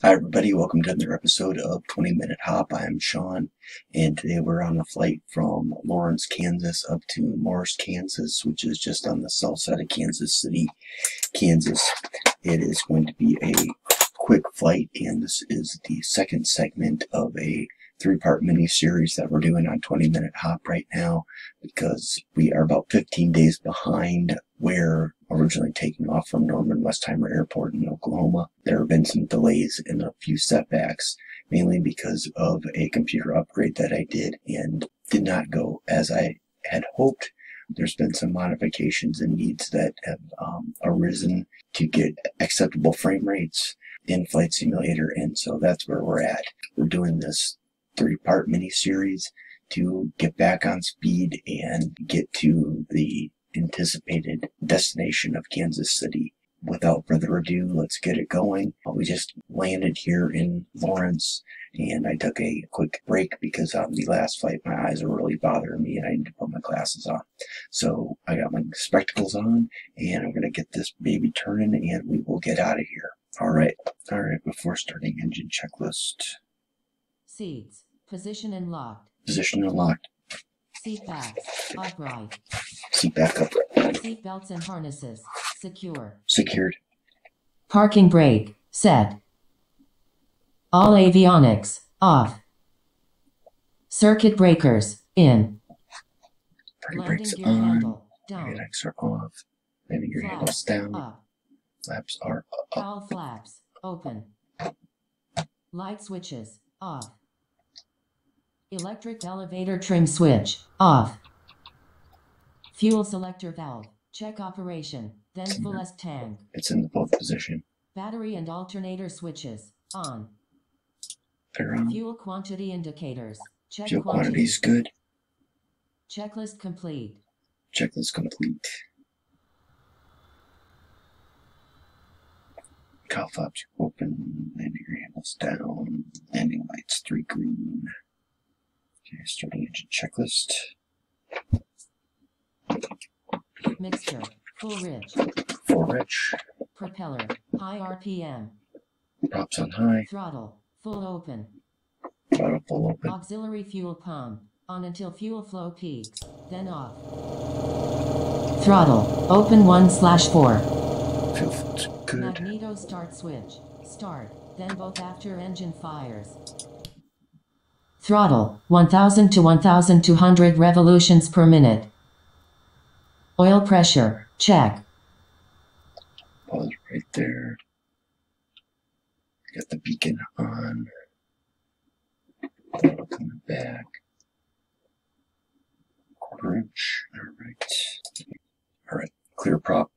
Hi everybody, welcome to another episode of 20MinHop. I'm Sean, and today we're on a flight from Lawrence, Kansas up to Morris, Kansas, which is just on the south side of Kansas City, Kansas. It is going to be a quick flight, and this is the second segment of a three-part mini-series that we're doing on 20MinHop right now, because we are about 15 days behind where originally taking off from Westheimer Airport in Oklahoma. There have been some delays and a few setbacks, mainly because of a computer upgrade that I did and did not go as I had hoped. There's been some modifications and needs that have arisen to get acceptable frame rates in Flight Simulator, and so that's where we're at. We're doing this three-part mini-series to get back on speed and get to the anticipated destination of Kansas City. Without further ado, let's get it going. We just landed here in Lawrence, and I took a quick break because on the last flight my eyes were really bothering me and I need to put my glasses on. So I got my spectacles on, and I'm going to get this baby turning and we will get out of here. Alright, before starting, engine checklist. Seats, position and locked. Position unlocked. Seat back, upright. Seat back upright. Seat belts and harnesses, secure. Secured. Parking brake, set. All avionics, off. Circuit breakers, in. Parking Landing brakes gear on. handle, down. Avionics are off. Landing gear handles Flaps, down. up. Flaps are up. Cowl flaps, open. Light switches, off. Electric elevator trim switch, off. Fuel selector valve, check operation, then full S tank. It's in the both position. Battery and alternator switches, on. They're on. Fuel quantity indicators, check Fuel quantity is good. Checklist complete. Checklist complete. Cowl flaps open. Landing gear handles down. Landing lights 3 green. Okay, starting engine checklist. Mixture, full rich. Full rich. Propeller, high RPM. Props on high. Throttle, full open. Throttle full open. Auxiliary fuel pump, on until fuel flow peaks, then off. Throttle, open 1/4. Feels good. Magneto start switch, start, then both after engine fires. Throttle, 1000 to 1200 revolutions per minute. Oil pressure, check. Pause right there. Got the beacon on. Coming back. Quarter inch. Alright. Alright. Clear prop.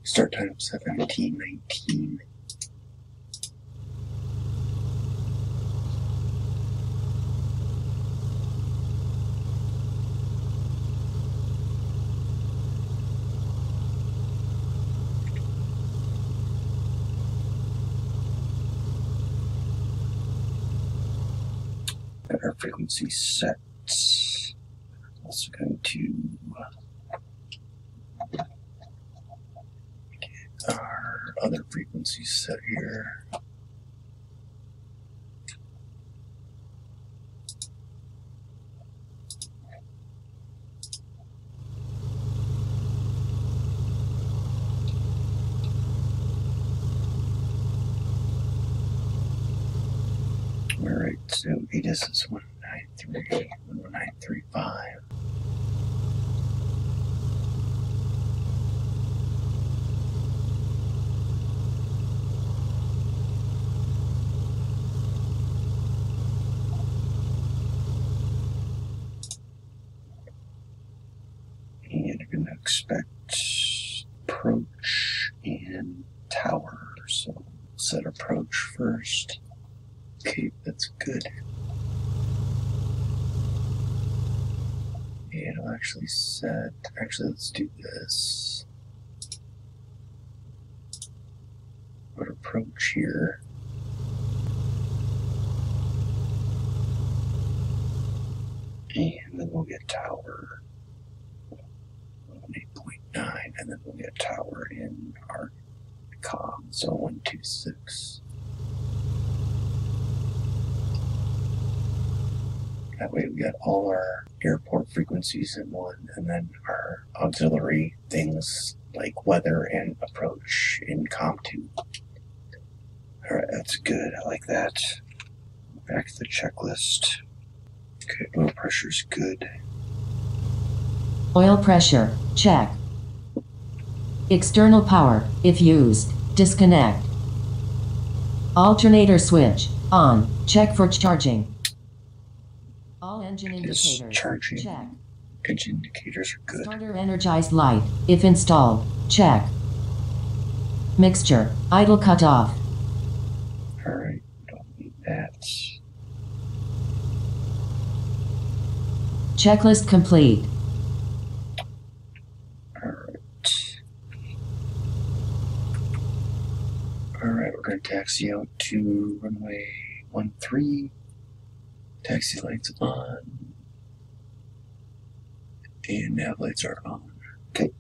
Start time 17:19. Got our frequency set. Also going to our other frequencies set here. Alright, so ADIS is 193, 1935. And you're going to expect approach and tower. So set approach first. Okay, that's good. And I'll actually set, let's do this. Put approach here. And then we'll get tower 8.9, and then we'll get tower in our com, so 126. That way we got all our airport frequencies in one, and then our auxiliary things like weather and approach in com2. Alright, that's good. I like that. Back to the checklist. Okay, oil pressure's good. Oil pressure, check. External power, if used, disconnect. Alternator switch, on, check for charging. All engine indicators, charging. check. Engine indicators are good. Starter energized light, if installed, check. Mixture, idle cutoff. Alright, don't need that. Checklist complete. Alright, we're going to taxi out to runway 13. Taxi lights on. And nav lights are on. Okay.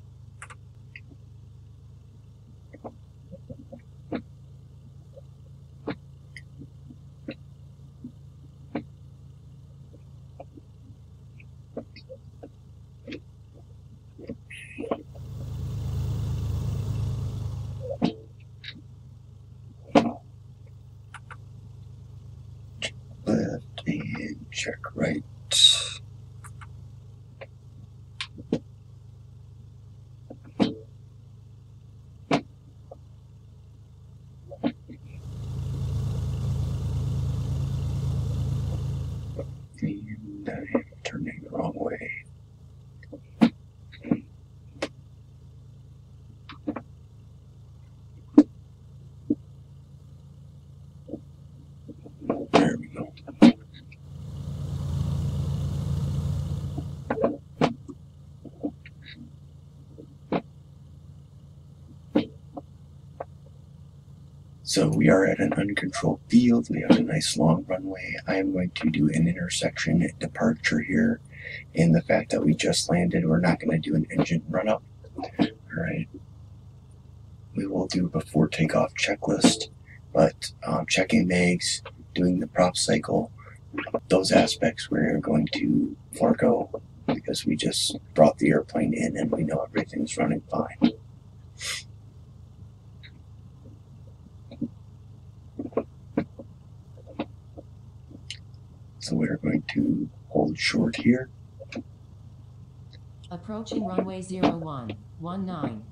Left and check right. And I am turning the wrong way. There we go. So we are at an uncontrolled field. We have a nice long runway. I am going to do an intersection departure here. And the fact that we just landed, we're not going to do an engine run up. Alright. We will do before takeoff checklist, but checking mags, doing the prop cycle, those aspects we're going to forego because we just brought the airplane in and we know everything's running fine. So we're going to hold short here. Approaching runway 01, 19.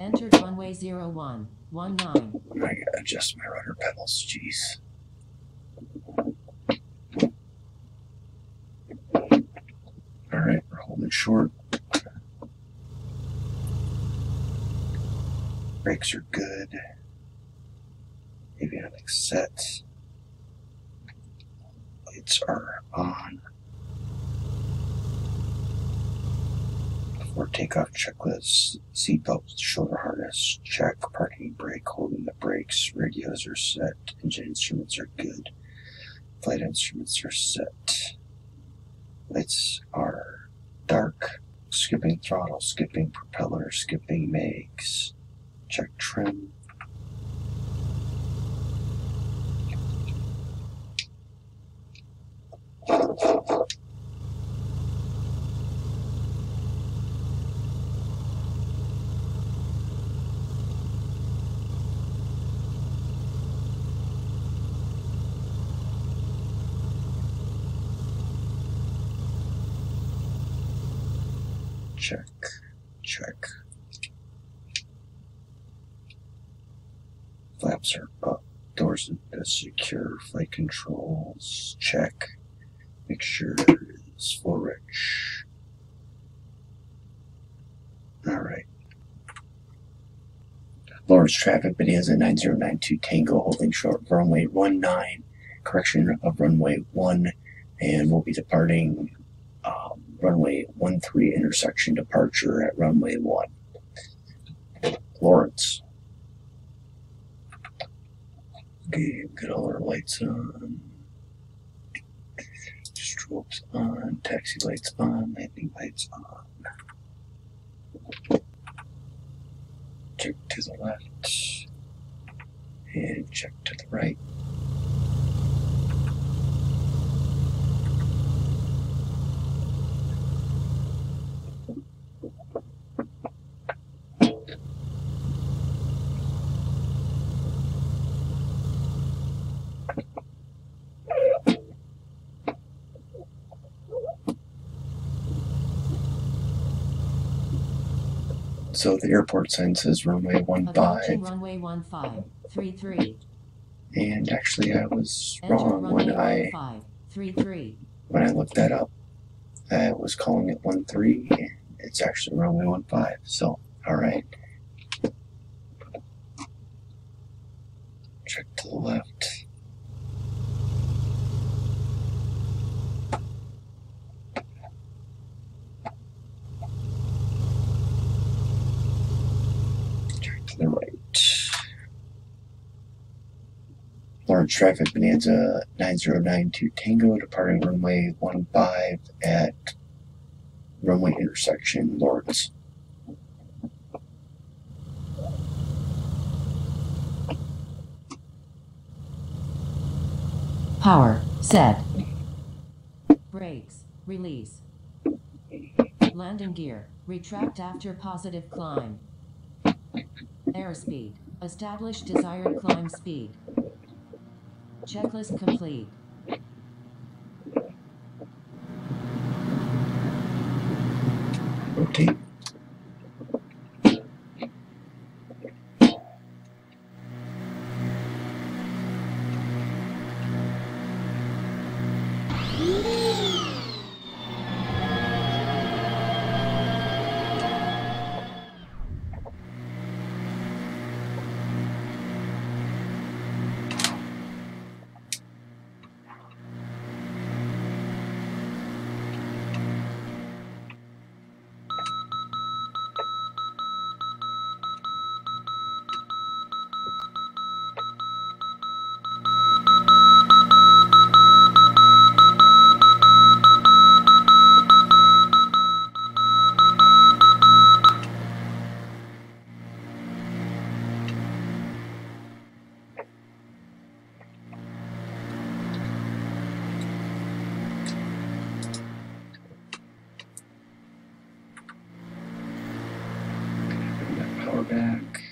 Entered runway 01, 19. I gotta adjust my rudder pedals, jeez. Alright, we're holding short. Brakes are good. Avionics set. Lights are on. Before takeoff checklist, seatbelt, shoulder harness, check, parking brake, holding the brakes, radios are set, engine instruments are good, flight instruments are set, lights are dark, skipping throttle, skipping propeller, skipping mags, check trim. Check, check. Flaps are up, doors are secure, flight controls, check. Mixture is full rich. Alright. Lawrence traffic Bonanza 9092 Tango holding short runway 19, correction of runway 1, and we'll be departing runway 13 intersection departure at runway 1. Lawrence. Okay, get all our lights on. Strobes on, taxi lights on, landing lights on. Check to the left and check to the right. So the airport sign says runway 15. Approaching runway 1533. And actually I was Enter wrong when I 1533. looked that up. I was calling it 13 and it's actually runway 15. So alright. Check to the left. To the right. Large traffic Bonanza 9092 Tango departing runway 15 at runway intersection Lawrence. Power set. Brakes release. Landing gear retract after positive climb. Airspeed. Establish desired climb speed. Checklist complete. Rotate. Power back.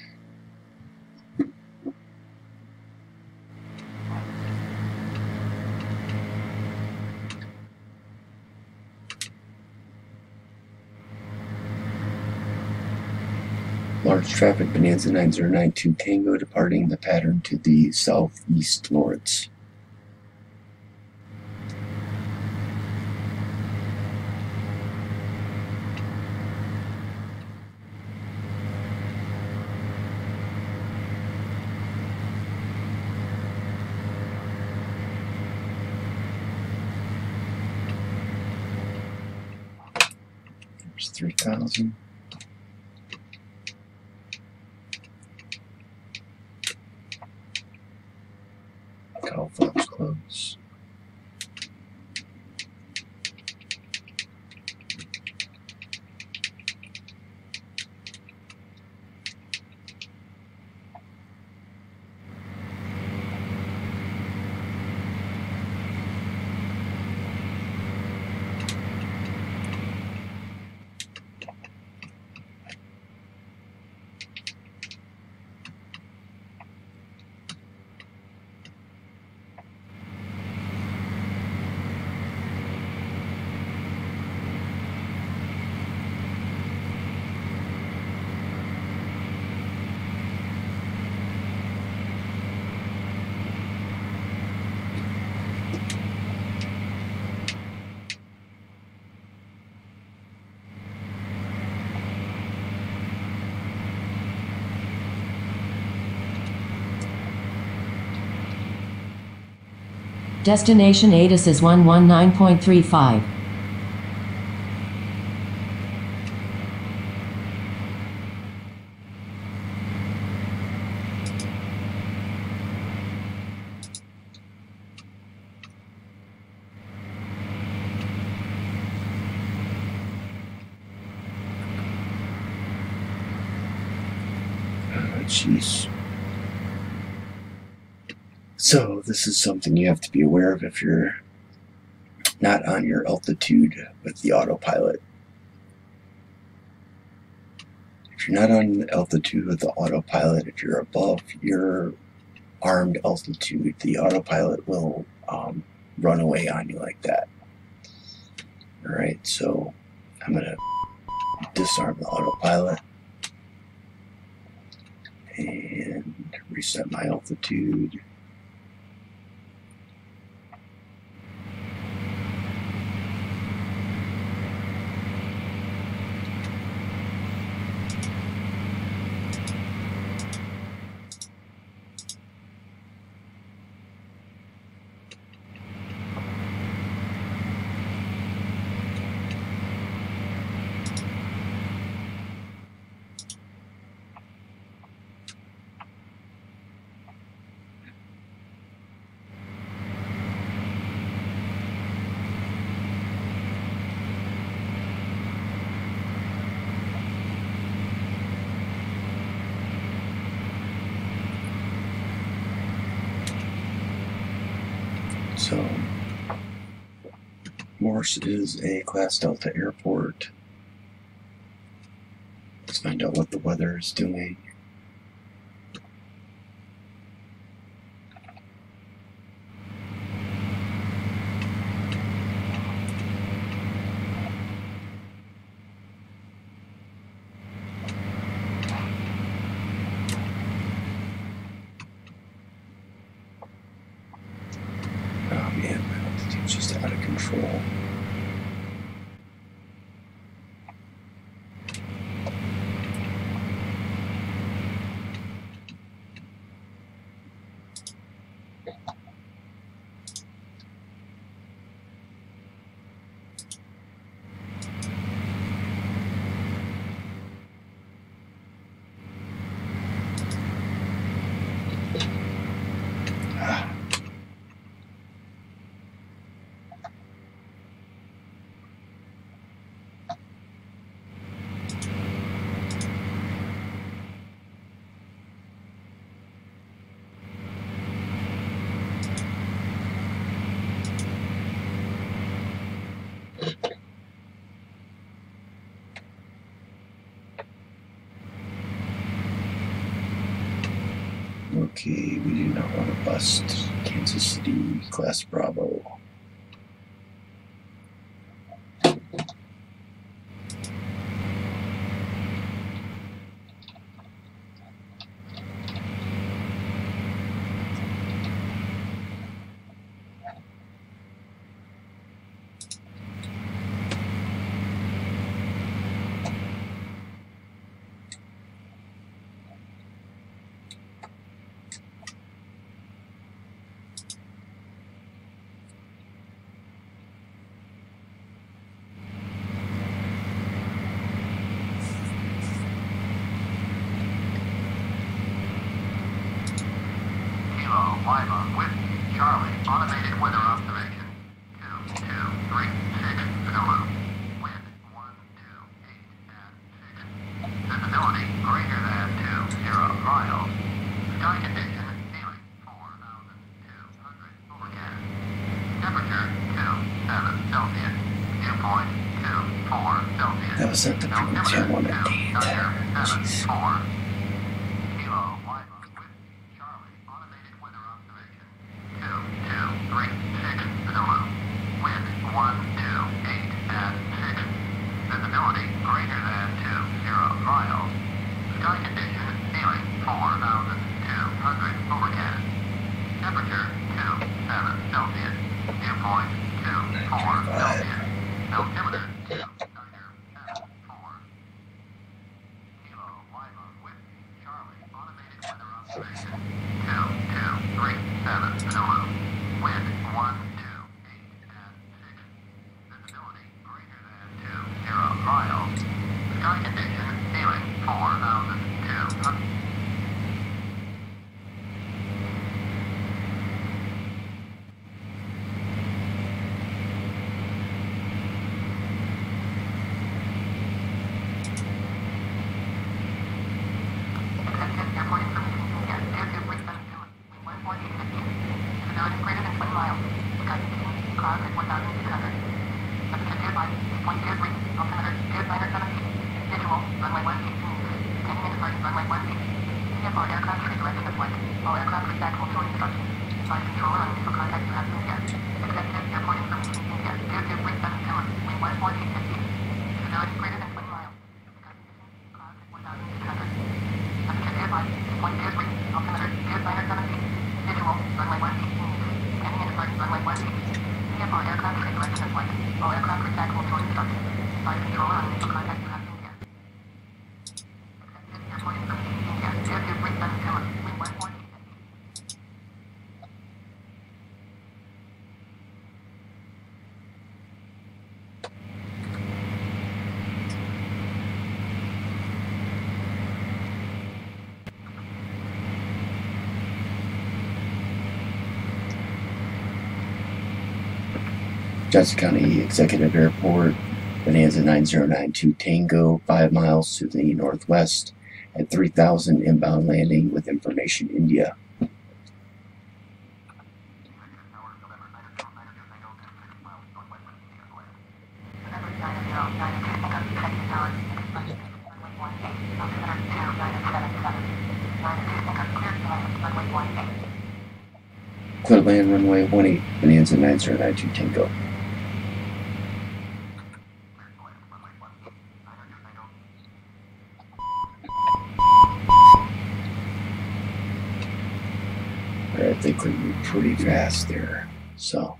Large traffic Bonanza 9092 Tango departing the pattern to the southeast Lawrence. There's 3000. All flaps close. Destination ATIS is 119.35. Jeez. So this is something you have to be aware of if you're not on your altitude with the autopilot. If you're not on altitude with the autopilot, if you're above your armed altitude, the autopilot will run away on you like that. Alright, so I'm going to disarm the autopilot and reset my altitude. So, Morse is a Class Delta airport. Let's find out what the weather is doing. Oh man, my altitude's just out of control. Okay, we do not want to bust Kansas City Class Bravo. WAMA with Charlie, automated weather observation. 2236 Zulu. Wind 128 at 6. Visibility greater than 20 miles. Sky condition ceiling 4,200 overcast. Temperature 27 Celsius. Dew point 24 Celsius. That was at the frequency I wanted. Jeez. 4. Johnson County Executive Airport, Bonanza 9092 Tango, 5 miles to the northwest at 3000 inbound landing with information India. Clear land runway 18, Bonanza 9092 Tango. Alright, they cleared me pretty fast there, so.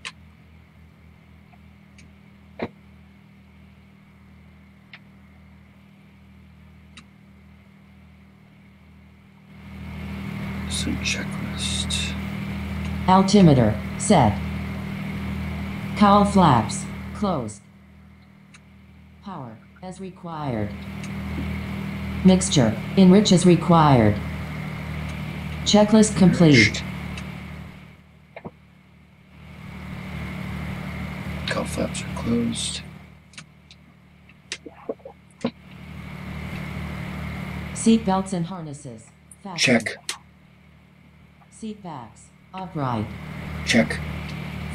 Some checklist. Altimeter set. Cowl flaps closed. Power as required. Mixture enrich as required. Checklist complete. Cowl flaps are closed. Seat belts and harnesses fastened. Check. Seat backs upright. Check.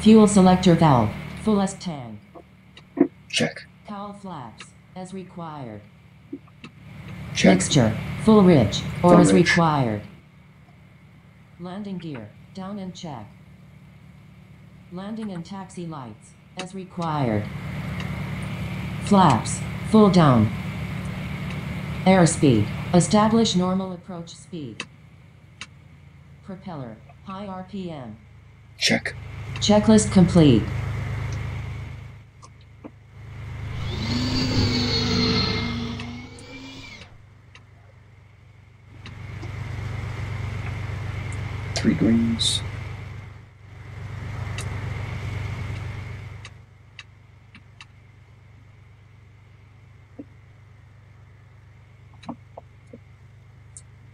Fuel selector valve fullest tank. Check. Cowl flaps as required. Check. Mixture full rich or Full as rich. required. Landing gear down and check. Landing and taxi lights as required. Flaps full down. Airspeed establish normal approach speed. Propeller high RPM. Check. Checklist complete. Three greens.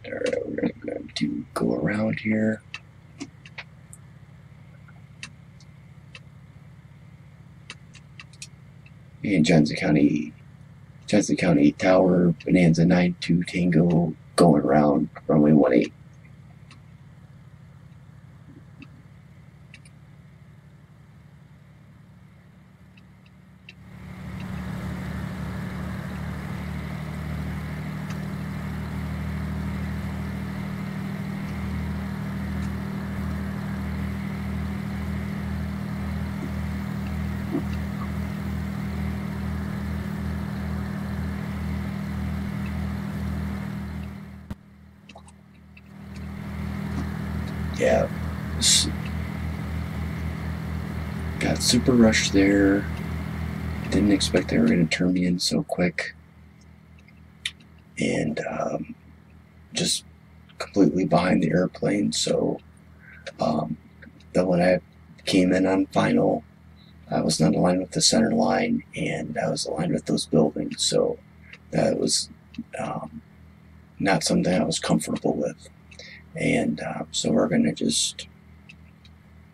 Alright, we're going to go around here. And Johnson County Tower, Bonanza 92 Tango, going around runway 18. Yeah, got super rushed there. Didn't expect they were going to turn me in so quick, and just completely behind the airplane. So then when I came in on final, I was not aligned with the center line, and I was aligned with those buildings. So that was not something I was comfortable with. And so we're going to just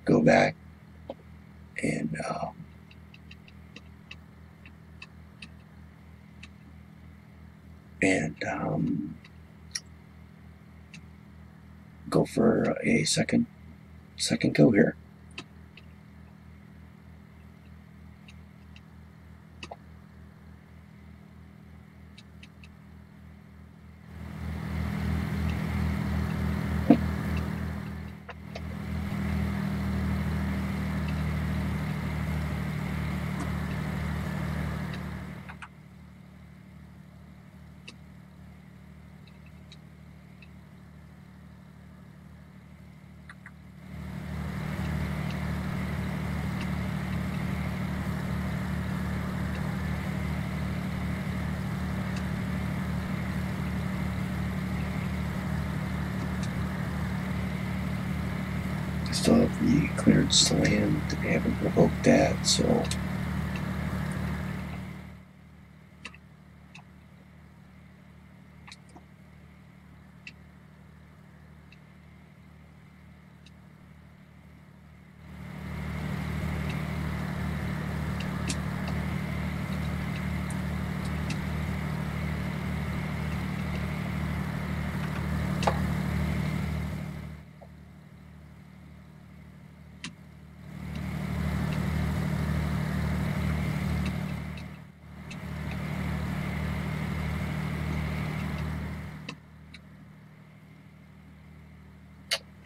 go back and go for a second go here. the clearance to land. They haven't revoked that, so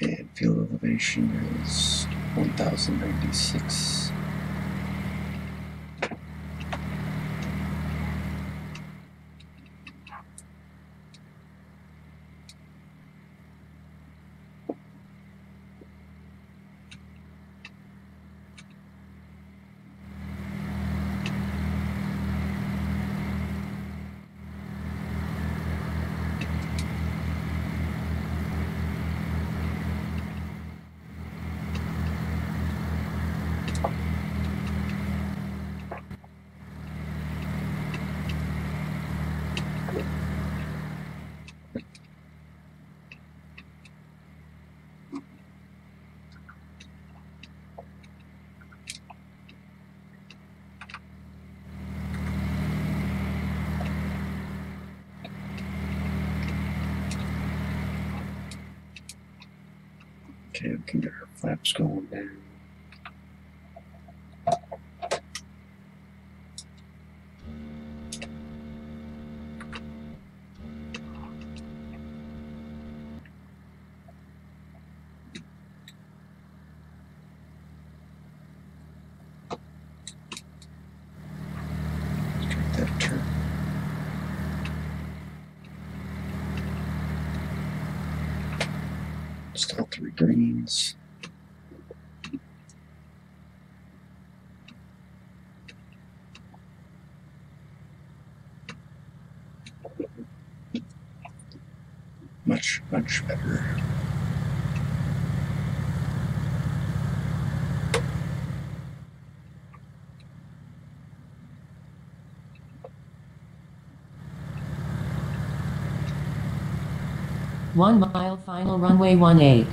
and field elevation is 1096. Okay, we can get our flaps going down. Let's get that turn. Still 3 greens. Much better. One mile final runway 18.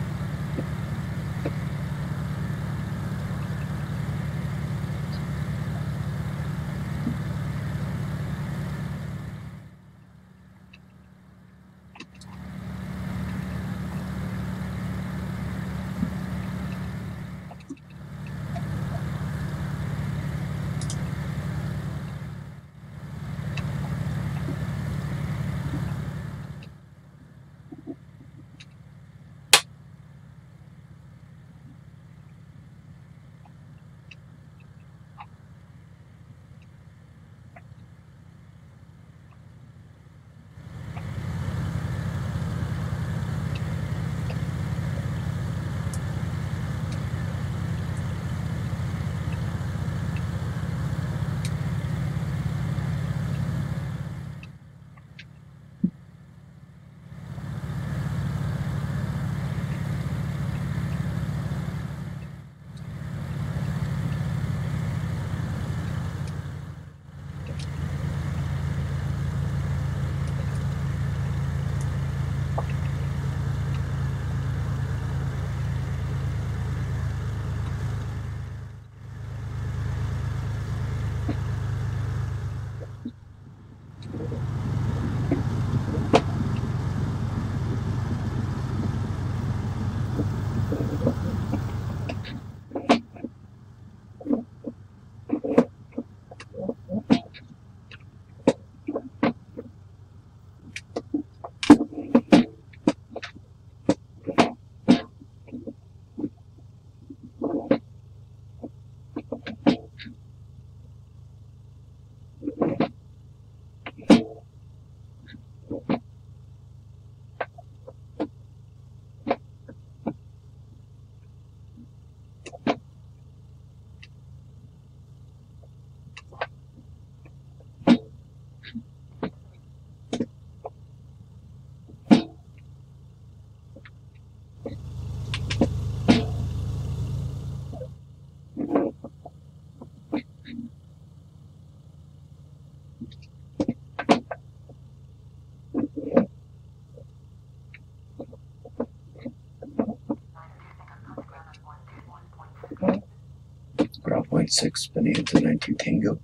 A36 Bonanza 92 Tango. 121.6, 902 Tango.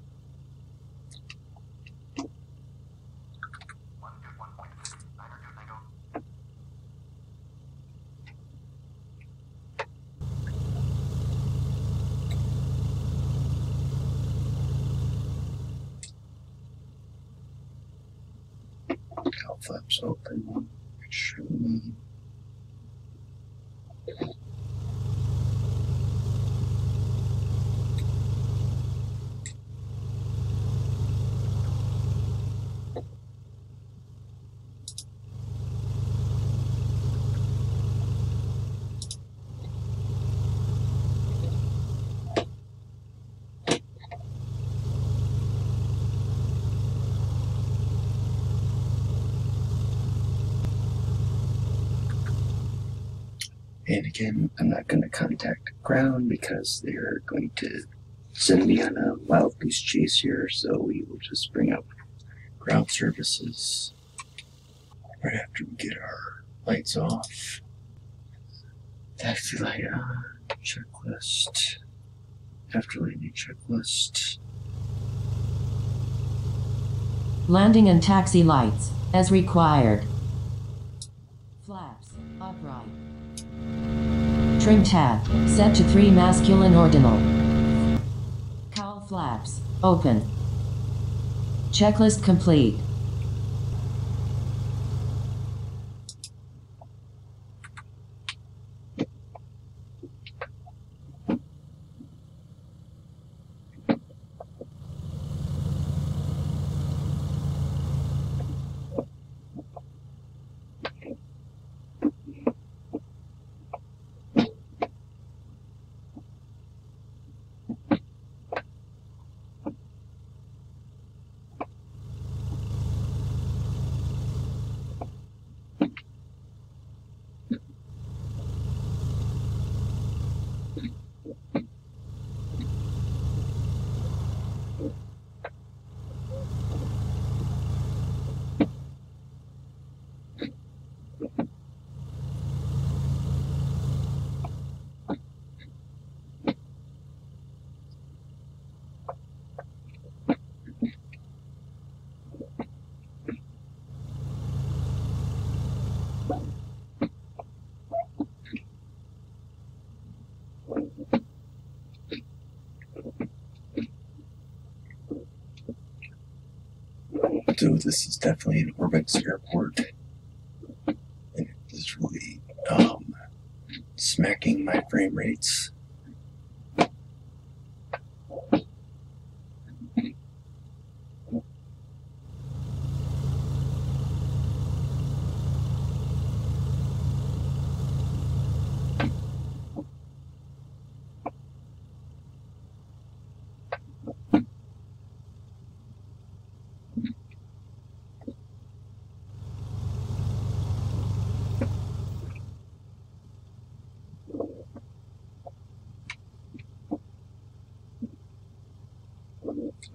Cowl flaps open. Extremely. And again, I'm not going to contact ground because they're going to send me on a wild goose chase here, so we will just bring up ground services right after we get our lights off. Taxi light on, checklist, after landing checklist. Landing and taxi lights, as required. Flaps, upright. Trim tab, set to 3 masculine ordinal. Cowl flaps, open. Checklist complete. So this is definitely an Orbix airport, and it is really smacking my frame rates.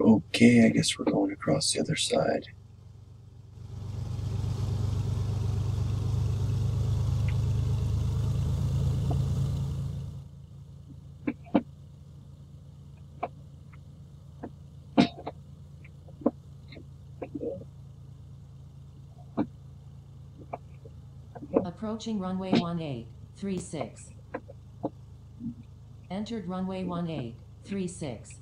Okay, I guess we're going across the other side. Approaching runway 1836. Entered runway 1836.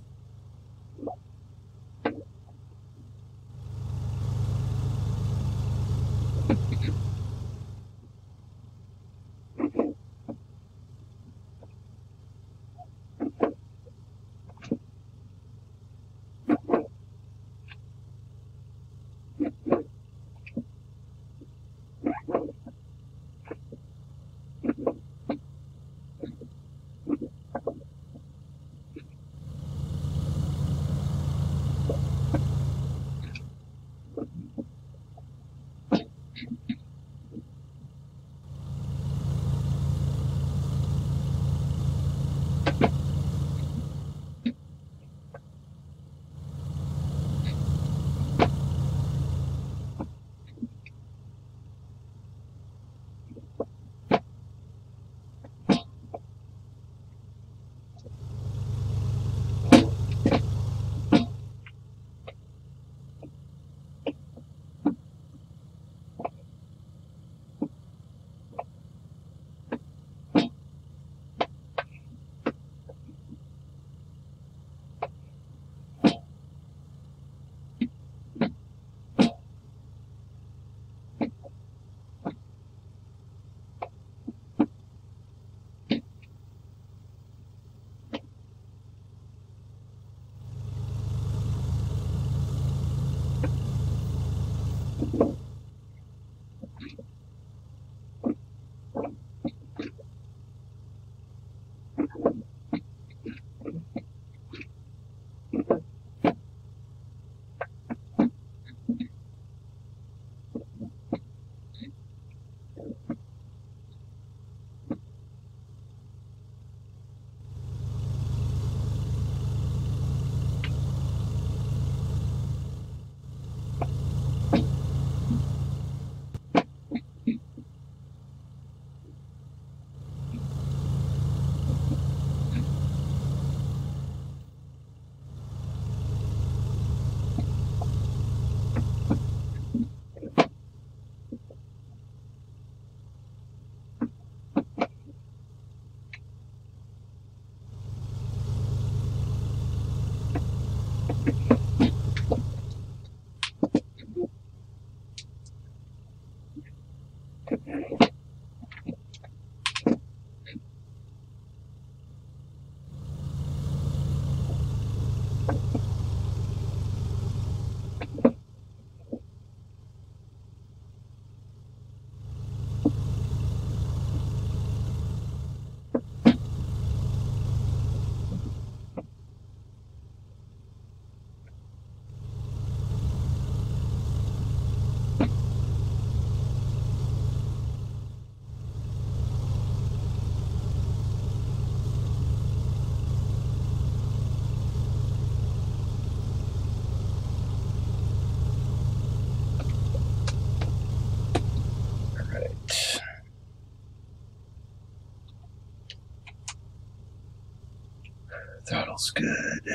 Throttle's good.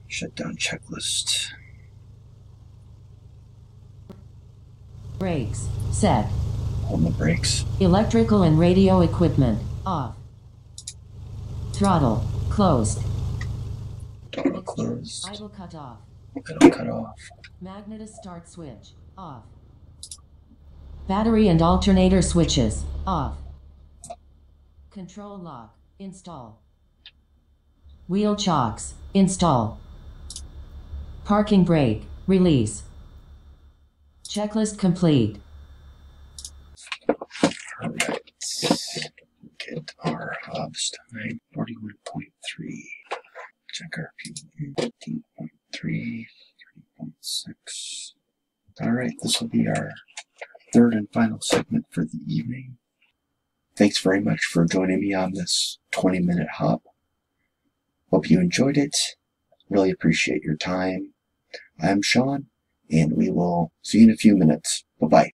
Shutdown checklist. Brakes set. On the brakes. Electrical and radio equipment off. Throttle closed. Throttle closed. Idle cut off. Idle cut off. Magnetic start switch off. Battery and alternator switches off. Control lock install. Wheel chocks install. Parking brake release. Checklist complete. Alright. Get our hobs time. 41.3. Check our PV. 18.3. 30.6. Alright, this will be our third and final segment for the evening. Thanks very much for joining me on this 20-minute hop. Hope you enjoyed it. Really appreciate your time. I'm Sean, and we will see you in a few minutes. Bye-bye.